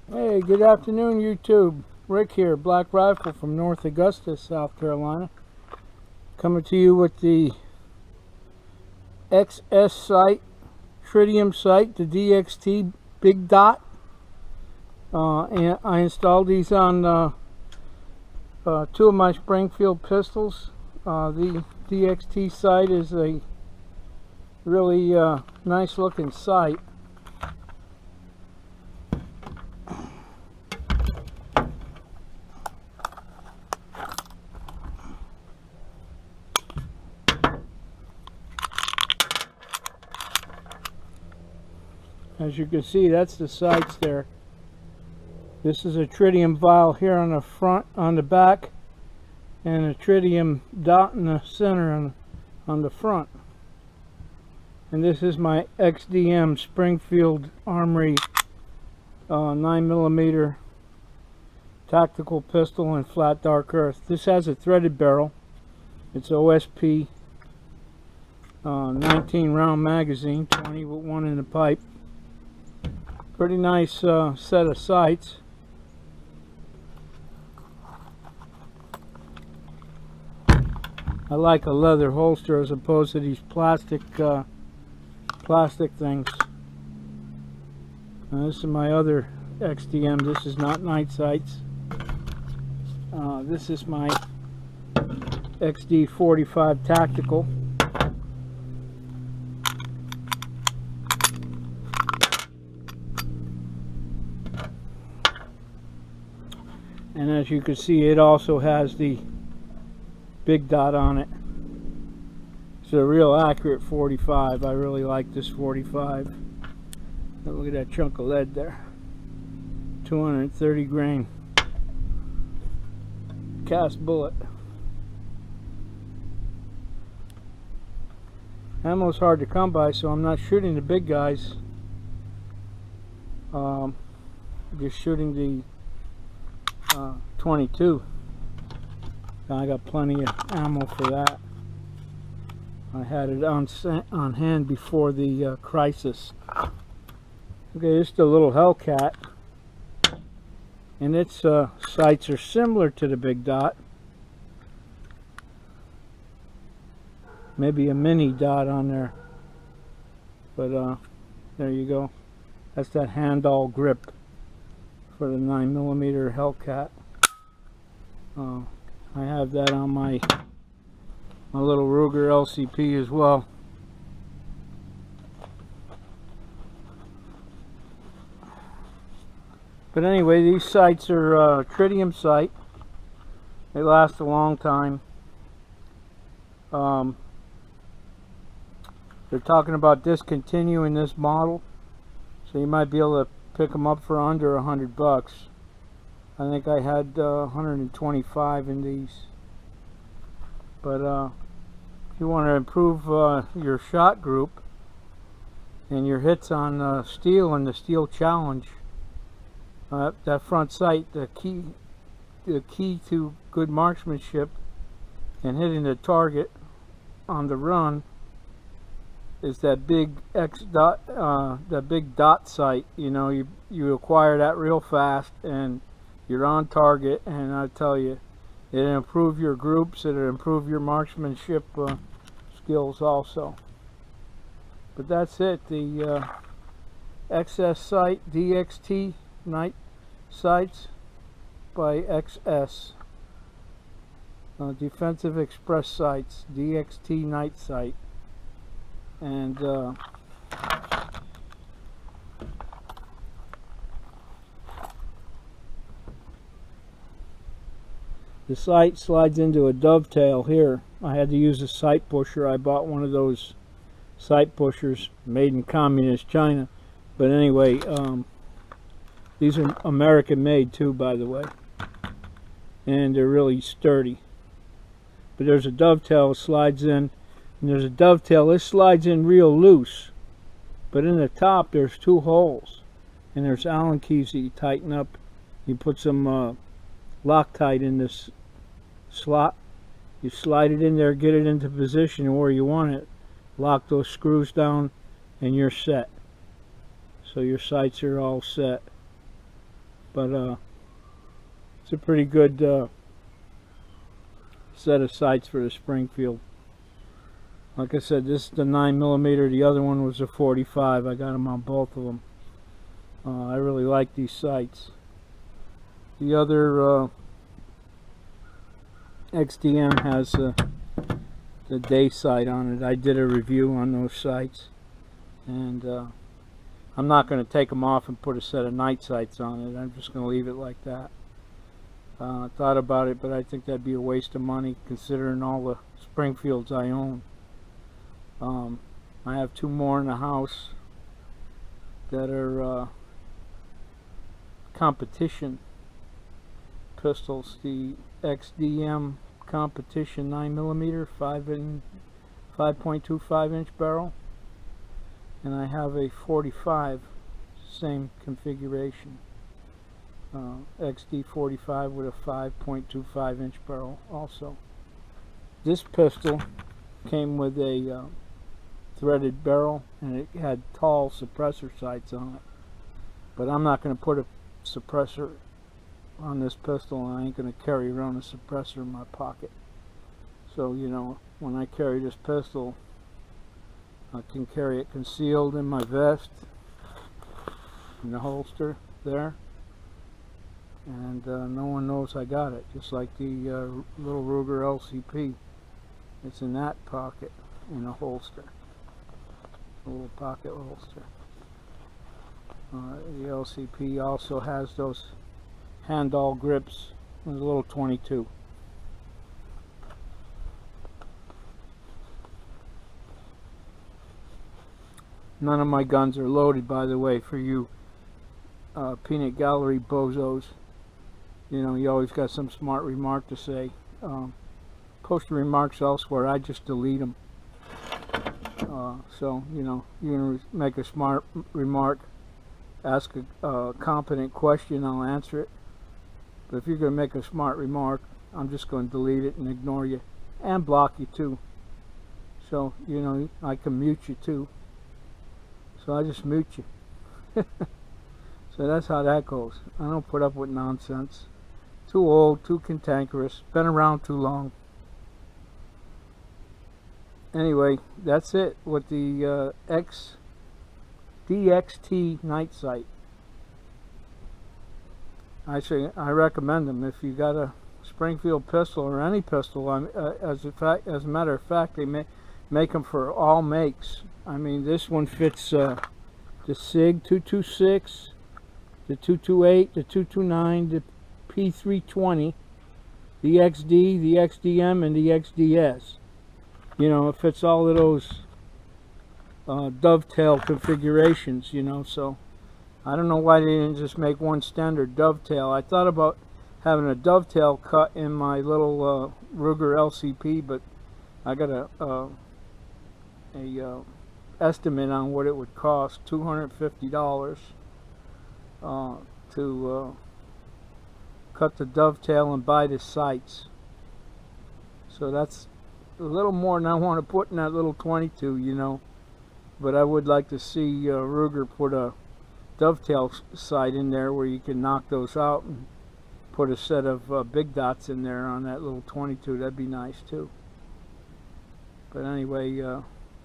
Hey, good afternoon, YouTube. Rick here, Black Rifle from North Augusta, South Carolina. Coming to you with the XS sight, Tritium sight, the DXT Big Dot. And I installed these on two of my Springfield pistols. The DXT sight is a really nice looking sight. As you can see, that's the sights there. This is a tritium vial here on the front, on the back, and a tritium dot in the center on the front. And this is my XDM Springfield Armory 9mm tactical pistol in flat dark earth. This has a threaded barrel. It's OSP 19 round magazine, 20 with one in the pipe. Pretty nice set of sights. I like a leather holster as opposed to these plastic things. Now, this is my other XDM. This is not night sights. This is my XD 45 tactical. And as you can see, it also has the big dot on it. It's a real accurate 45. I really like this 45. Look at that chunk of lead there. 230 grain cast bullet. Ammo's hard to come by, so I'm not shooting the big guys. Just shooting the 22. I got plenty of ammo for that. I had it on hand before the crisis. Okay, this is the little Hellcat, and its sights are similar to the big dot. Maybe a mini dot on there, but there you go. That's that hand-all grip for the 9mm Hellcat. I have that on my little Ruger LCP as well. But anyway, these sights are tritium sight. They last a long time. They're talking about discontinuing this model, so you might be able to pick them up for under $100. I think I had 125 in these. But if you want to improve your shot group and your hits on steel and the steel challenge, that front sight, the key to good marksmanship and hitting the target on the run is that big that big dot sight. You know, you acquire that real fast and you're on target, and I tell you, it'll improve your groups, it'll improve your marksmanship skills also. But that's it, the XS sight, DXT night sights by XS. Defensive Express sights, DXT night sight. And the sight slides into a dovetail here. I had to use a sight pusher. I bought one of those sight pushers made in communist China. But anyway, these are American made too, by the way. And they're really sturdy. But there's a dovetail that slides in. And there's a dovetail. This slides in real loose. But in the top there's two holes. And there's Allen keys that you tighten up. You put some Loctite in this slot. You slide it in there, get it into position where you want it, lock those screws down, and you're set. So your sights are all set. but it's a pretty good set of sights for the Springfield. Like I said, this is the 9mm, the other one was a 45. I got them on both of them. I really like these sights. The other XDM has the day sight on it. I did a review on those sights, and I'm not going to take them off and put a set of night sights on it. I'm just going to leave it like that. I thought about it, but I think that'd be a waste of money considering all the Springfields I own. I have two more in the house that are competition pistols. The XDM competition 9mm 5.25 inch barrel, and I have a 45, same configuration, XD 45 with a 5.25 inch barrel also. This pistol came with a threaded barrel, and it had tall suppressor sights on it, but I'm not going to put a suppressor on this pistol, and I ain't going to carry around a suppressor in my pocket. So, you know, when I carry this pistol, I can carry it concealed in my vest, in the holster there, and no one knows I got it, just like the little Ruger LCP. It's in that pocket, in a holster, a little pocket holster. The LCP also has those handall grips with a little 22. None of my guns are loaded, by the way, for you peanut gallery bozos. You know, you always got some smart remark to say. Post your remarks elsewhere, I just delete them. So, you know, you're going to make a smart remark, ask a competent question, I'll answer it. But if you're going to make a smart remark, I'm just going to delete it and ignore you, and block you too. So, you know, I can mute you too. So I just mute you. So that's how that goes. I don't put up with nonsense. Too old, too cantankerous, been around too long. Anyway, that's it with the DXT night sight. I recommend them if you got a Springfield pistol or any pistol. As a matter of fact, they make them for all makes. I mean, this one fits the Sig 226, the 228, the 229, the P320, the XD, the XDM, and the XDS. You know, it fits all of those dovetail configurations, you know, so I don't know why they didn't just make one standard dovetail. I thought about having a dovetail cut in my little Ruger LCP, but I got a estimate on what it would cost, $250 to cut the dovetail and buy the sights. So that's a little more than I want to put in that little 22, you know. But I would like to see Ruger put a dovetail sight in there where you can knock those out and put a set of big dots in there on that little 22. That'd be nice too. But anyway,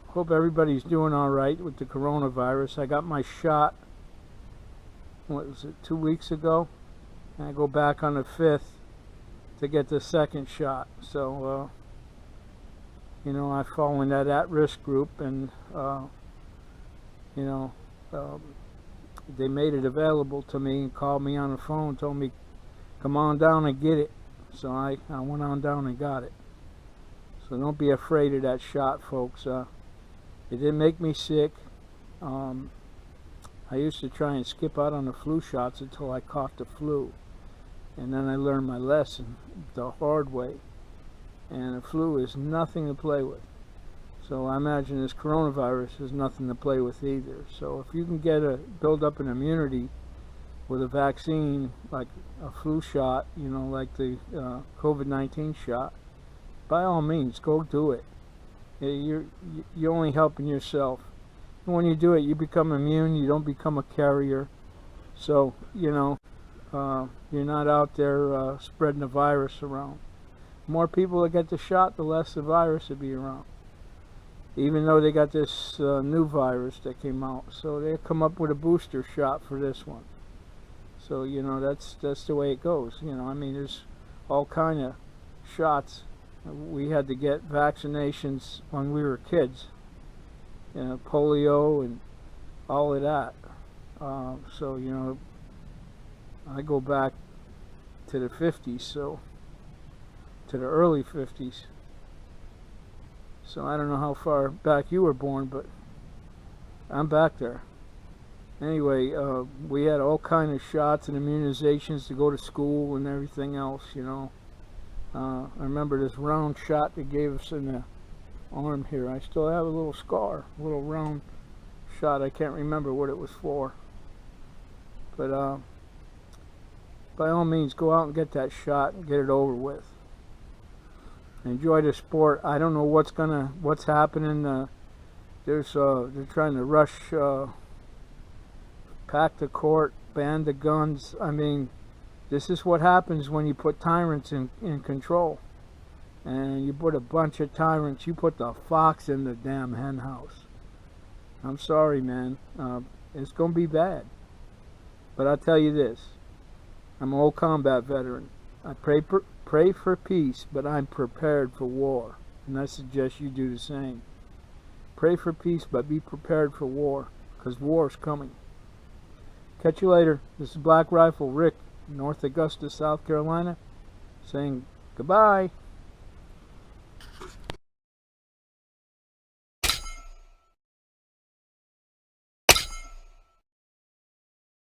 hope everybody's doing all right with the coronavirus. I got my shot, what was it, 2 weeks ago, and I go back on the 5th to get the second shot. So you know, I fall in that at-risk group, and you know, they made it available to me and called me on the phone, told me come on down and get it. So I went on down and got it. So don't be afraid of that shot, folks. It didn't make me sick. I used to try and skip out on the flu shots until I caught the flu, and then I learned my lesson the hard way. And the flu is nothing to play with. So I imagine this coronavirus is nothing to play with either. So if you can build up an immunity with a vaccine, like a flu shot, you know, like the COVID-19 shot, by all means, go do it. You're only helping yourself. And when you do it, you become immune. You don't become a carrier. So, you know, you're not out there spreading the virus around. The more people that get the shot, the less the virus will be around. Even though they got this new virus that came out, so they come up with a booster shot for this one. So you know, that's the way it goes. You know, I mean, there's all kind of shots. We had to get vaccinations when we were kids, you know, polio and all of that. So you know, I go back to the 50s, so to the early 50s. So I don't know how far back you were born, but I'm back there. Anyway, we had all kind of shots and immunizations to go to school and everything else, you know. I remember this round shot they gave us in the arm here. I still have a little scar, a little round shot. I can't remember what it was for. But by all means, go out and get that shot and get it over with. Enjoy the sport. I don't know what's happening. They're trying to rush, pack the court, ban the guns. I mean, this is what happens when you put tyrants in control. And you put a bunch of tyrants. You put the fox in the damn hen house. I'm sorry, man. It's gonna be bad. But I'll tell you this. I'm an old combat veteran. I pray for peace, but I'm prepared for war. And I suggest you do the same. Pray for peace, but be prepared for war, because war is coming. Catch you later. This is Black Rifle Rick, North Augusta, South Carolina, saying goodbye.